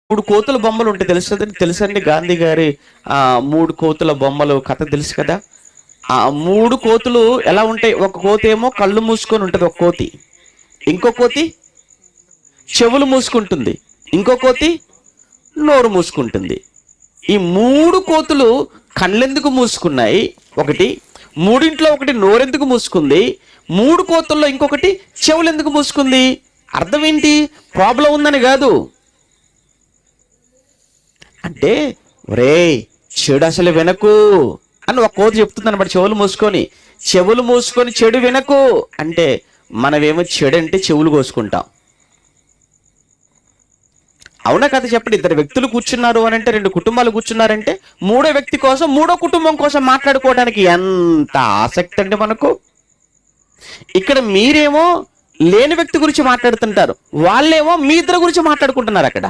మూడు కోతుల బొమ్మలు ఉంటాయి తెలుసండి గాంధీ గారి మూడు కోతుల బొమ్మలు కథ తెలుసు కదా. ఆ మూడు కోతులు ఎలా ఉంటాయి? ఒక కోతి ఏమో కళ్ళు మూసుకొని ఉంటుంది, ఒక కోతి. ఇంకో కోతి చెవులు మూసుకుంటుంది, ఇంకో కోతి నోరు మూసుకుంటుంది. ఈ మూడు కోతులు కళ్ళెందుకు మూసుకున్నాయి? ఒకటి. మూడింట్లో ఒకటి నోరెందుకు మూసుకుంది? మూడు కోతుల్లో ఇంకొకటి చెవులు ఎందుకు మూసుకుంది? అర్థం ఏంటి? ప్రాబ్లం ఉందని కాదు. అంటే ఒరే చెడు అసలు వినకు అని ఒక కోతి చెప్తుంది అనమాట. చెవులు మూసుకొని చెడు వినకు అంటే మనమేమో చెడు అంటే చెవులు కోసుకుంటాం. అవునా కదా చెప్పండి. ఇద్దరు వ్యక్తులు కూర్చున్నారు అని అంటే, రెండు కుటుంబాలు కూర్చున్నారంటే, మూడో వ్యక్తి కోసం, మూడో కుటుంబం కోసం మాట్లాడుకోవడానికి ఎంత ఆసక్తి అండి మనకు. ఇక్కడ మీరేమో లేని వ్యక్తి గురించి మాట్లాడుతుంటారు, వాళ్ళేమో మీ ఇద్దరు గురించి మాట్లాడుకుంటున్నారు అక్కడ.